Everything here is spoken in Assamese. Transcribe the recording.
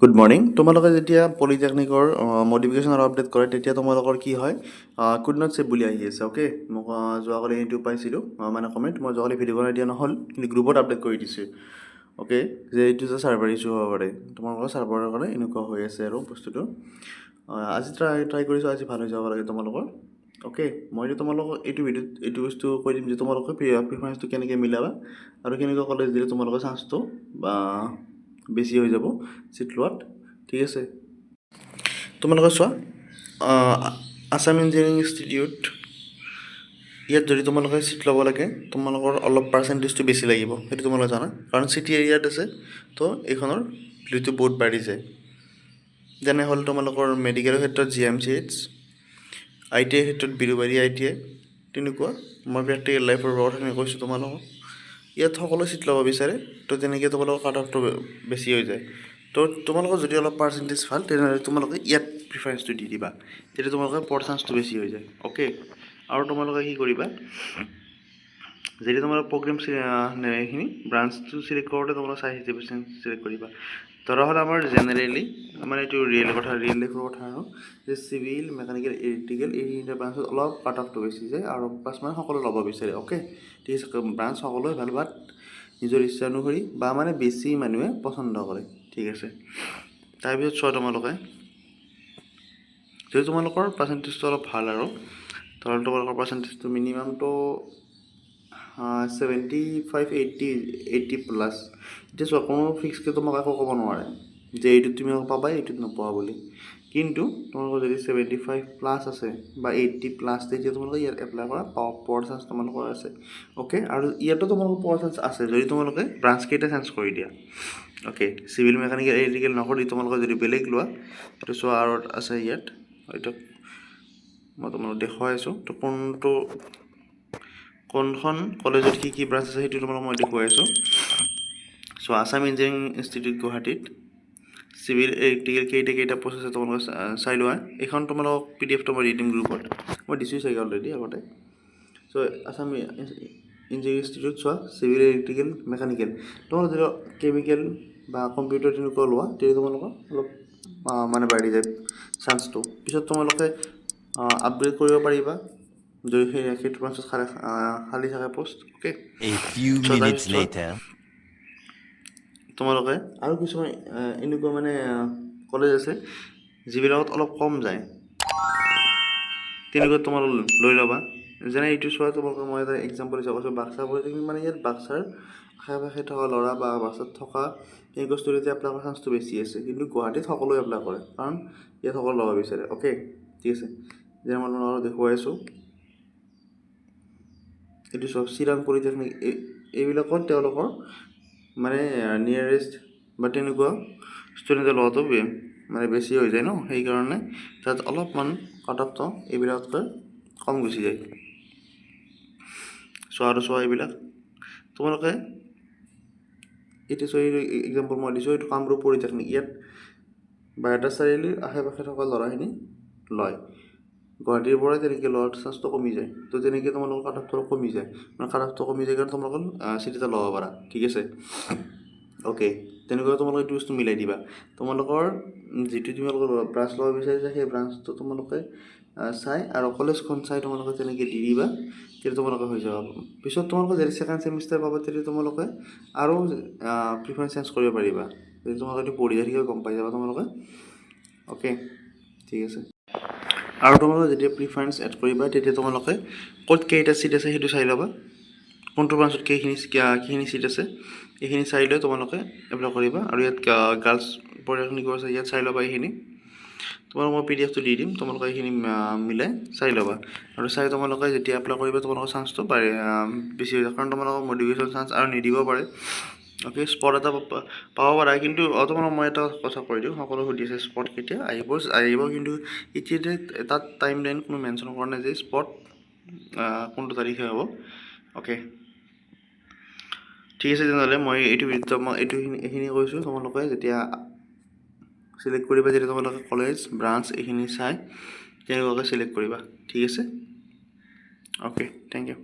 গুড মৰ্ণিং তোমালোকে যেতিয়া পলিটেকনিকৰ মডিফিকেশ্যন আৰু আপডেট কৰে তেতিয়া তোমালোকৰ কি হয় কুড নট ছেভ বুলি আহি আছে অ'কে মোক যোৱাকালি সেইটো পাইছিলোঁ মানে কমেণ্ট মই যোৱাকালি ভিডিঅ' বনাই দিয়া নহ'ল কিন্তু গ্ৰুপত আপডেট কৰি দিছোঁ অ'কে যে এইটো যে ছাৰ্ভাৰ ইছ্যু হ'ব পাৰে তোমালোকৰ ছাৰ্ভাৰৰ কাৰণে এনেকুৱা হৈ আছে আৰু বস্তুটো আজি ট্ৰাই কৰিছোঁ আজি ভাল হৈ যাব লাগে তোমালোকৰ অ'কে মই তোমালোকক এইটো ভিডিঅ'ত এইটো বস্তু কৈ দিম যে তোমালোকে প্ৰিফাৰেঞ্চটো কেনেকৈ মিলাবা আৰু কেনেকুৱা কলেজ দিলে তোমালোকৰ চান্সটো বা বেছি হৈ যাব চিট লোৱাত ঠিক আছে তোমালোকে চোৱা আছাম ইঞ্জিনিয়াৰিং ইনষ্টিটিউট ইয়াত যদি তোমালোকে চিট ল'ব লাগে তোমালোকৰ অলপ পাৰ্চেণ্টেজটো বেছি লাগিব সেইটো তোমালোকে জানা কাৰণ চিটি এৰিয়াত আছে তো এইখনৰ ভেলুটো বহুত বাঢ়ি যায় যেনে হ'ল তোমালোকৰ মেডিকেলৰ ক্ষেত্ৰত GMCH ITIৰ ক্ষেত্ৰত বিৰুবাৰী ITI তেনেকুৱা মই প্ৰেক্টিকেল লাইফৰ কথা কৈছোঁ তোমালোকক ইয়াত সকলো চিট ল'ব বিচাৰে তো তেনেকৈ তোমালোকৰ কাট অফটো বেছি হৈ যায় তো তোমালোকৰ যদি অলপ পাৰ্চেণ্টেজ ভাল তেনেহ'লে তোমালোকে ইয়াত প্ৰিফাৰেঞ্চটো দি দিবা তেতিয়া তোমালোকৰ পঢ়াৰ চান্সটো বেছি হৈ যায় অ'কে আৰু তোমালোকে কি কৰিবা যদি তোমালোকৰ প্ৰগ্ৰেম এইখিনি ব্ৰাঞ্চটো চিলেক্ট কৰোঁতে তোমালোকে চাই চিলেক্ট কৰিবা ধৰা হ'ল আমাৰ জেনেৰেলি আমাৰ এইটো ৰিয়েল লাইফৰ কথা আৰু যে চিভিল মেকানিকেল ইলেক্ট্ৰিকেল এই তিনিটা ব্ৰাঞ্চত অলপ কাট অফটো বেছি যায় আৰু প্লাছ মানে সকলো ল'ব বিচাৰে অ'কে ঠিক আছে ব্ৰাঞ্চ সকলোৱে ভাল বাট নিজৰ ইচ্ছা অনুসৰি বা মানে বেছি মানুহে পচন্দ কৰে ঠিক আছে তাৰপিছত চোৱা তোমালোকে যদি তোমালোকৰ পাৰ্চেণ্টেজটো অলপ ভাল আৰু ধৰা তোমালোকৰ পাৰ্চেণ্টেজটো মিনিমামটো 75-80 প্লাছ এতিয়া চোৱা কোনো ফিক্সকৈ তোমাক একো ক'ব নোৱাৰে যে এইটোত তুমি পাবা এইটোত নোপোৱা বুলি কিন্তু তোমালোকৰ যদি 75+ আছে বা 80+ তেতিয়া তোমালোকে ইয়াত এপ্লাই কৰা পোৱাৰ চান্স তোমালোকৰ আছে অ'কে আৰু ইয়াতো তোমালোকৰ পোৱাৰ চান্স আছে যদি তোমালোকে ব্ৰাঞ্চকেইটা চেঞ্জ কৰি দিয়া অ'কে চিভিল মেকানিকেল ইলেক্ট্ৰিকেল নকৰি তোমালোকে যদি বেলেগ লোৱা সেইটো চোৱা আৰু আছে ইয়াত এইটো মই তোমালোকক দেখুৱাই আছোঁ তো কোনখন কলেজত কি কি ব্ৰাঞ্চ আছে সেইটো তোমালোকক মই দেখুৱাই আছোঁ চ' আছাম ইঞ্জিনিয়াৰিং ইনষ্টিটিউট গুৱাহাটীত চিভিল ইলেক্ট্ৰিকেল কেইটা প্ৰচেছ আছে তোমালোকে চাই লোৱা এইখন তোমালোকক PDF-টো মই দি দিম গ্ৰুপত মই দিছোঁ চাগে অলৰেডি আগতে চ' আছাম ইঞ্জিনিয়াৰিং ইনষ্টিটিউট চোৱা চিভিল ইলেক্ট্ৰিকেল মেকানিকেল তোমালোকে যদি কেমিকেল বা কম্পিউটাৰ তেনেকুৱা লোৱা তেতিয়া তোমালোকৰ অলপ মানে বাঢ়ি যায় চান্সটো পিছত তোমালোকে আপগ্ৰেড কৰিব পাৰিবা যদি সেইটো ব্ৰাঞ্চত খালী থাকে পোষ্ট অ'কে তোমালোকে আৰু কিছুমান এনেকুৱা মানে কলেজ আছে যিবিলাকত অলপ কম যায় তেনেকুৱা তোমালোক লৈ ল'বা যেনে এইটো চোৱা তোমালোকে মই এটা এক্সাম্পল হিচাপে কৈছোঁ বাক্সা পলিটেকনিক মানে ইয়াত বাক্সাৰ আশে পাশে থকা ল'ৰা বা বাক্সাত থকা তেনেকুৱা ষ্টুডেণ্টে এপ্লাই কৰাৰ চান্সটো বেছি আছে কিন্তু গুৱাহাটীত সকলোৱে এপ্লাই কৰে কাৰণ ইয়াত সকলো ল'ব বিচাৰে অ'কে ঠিক আছে যেনে মই তোমালোকক দেখুৱাই আছোঁ এইটো চব চিৰাং পলিটেকনিক এইবিলাকত তেওঁলোকৰ মানে নিয়াৰেষ্ট বা তেনেকুৱা ষ্টুডেণ্টে লোৱাটো মানে বেছি হৈ যায় ন সেইকাৰণে তাত অলপমান কাট অফটো এইবিলাকতকৈ কম গুচি যায় চোৱা এইবিলাক তোমালোকে এইটো চোৱা এক্সাম্পল মই দিছোঁ এইটো কামৰূপ পলিটেকনিক ইয়াত বাইহাটা চাৰিআলিৰ আশে পাশে থকা ল'ৰাখিনি লয় গুৱাহাটীৰ পৰা তেনেকৈ লোৱাৰ চান্সটো কমি যায় তো তেনেকৈ তোমালোকৰ কাট অফটো কমি যায় মানে কাট অফটো কমি যায় কাৰণে তোমালোকে চিট এটা ল'ব পাৰা ঠিক আছে অ'কে তেনেকুৱা তোমালোকে এইটো বস্তু মিলাই দিবা তোমালোকৰ যিটো তোমালোকৰ ব্ৰাঞ্চ ল'ব বিচাৰিছা সেই ব্ৰাঞ্চটো তোমালোকে চাই আৰু কলেজখন চাই তোমালোকে তেনেকৈ দি দিবা তেতিয়া তোমালোকে হৈ যাব পিছত তোমালোকে যদি ছেকেণ্ড ছেমিষ্টাৰ পাবা তেতিয়া তোমালোকে আৰু প্ৰিফাৰেঞ্চ চেঞ্জ কৰিব পাৰিবা যদি তোমালোকে এইটো পঢ়ি থাকিলে গম পাই যাবা তোমালোকে অ'কে ঠিক আছে আৰু তোমালোকে যেতিয়া প্ৰিফাৰেঞ্চ এড কৰিবা তেতিয়া তোমালোকে ক'ত কেইটা চিট আছে সেইটো চাই ল'বা কোনটো ব্ৰাঞ্চত কেইখিনি চিট আছে এইখিনি চাই লৈ তোমালোকে এপ্লাই কৰিবা আৰু ইয়াত গাৰ্লছ পলিটেকনিক আছে ইয়াত চাই ল'বা এইখিনি তোমালোক মই PDF-টো দি দিম তোমালোকে এইখিনি মিলাই চাই ল'বা আৰু চাই তোমালোকে যেতিয়া এপ্লাই কৰিবা তোমালোকৰ চান্সটো বেছি হৈ যায় কাৰণ তোমালোকৰ মডিফিকেশ্যন চান্স আৰু নিদিব পাৰে অ'কে স্পট এটা পাব পাৰা কিন্তু তোমালোক মই এটা কথা কৈ দিওঁ সকলো সুধি আছে স্পট কেতিয়া আহিব কিন্তু এতিয়াতে তাত টাইম লাইন কোনো মেনশ্যন কৰা নাই যে স্পট কোনটো তাৰিখে হ'ব অ'কে ঠিক আছে তেনেহ'লে মই এইটো এইখিনি কৈছোঁ তোমালোকে যেতিয়া চিলেক্ট কৰিবা যেতিয়া তোমালোকে কলেজ ব্ৰাঞ্চ এইখিনি চাই তেনেকুৱাকৈ চিলেক্ট কৰিবা ঠিক আছে অ'কে থেংক ইউ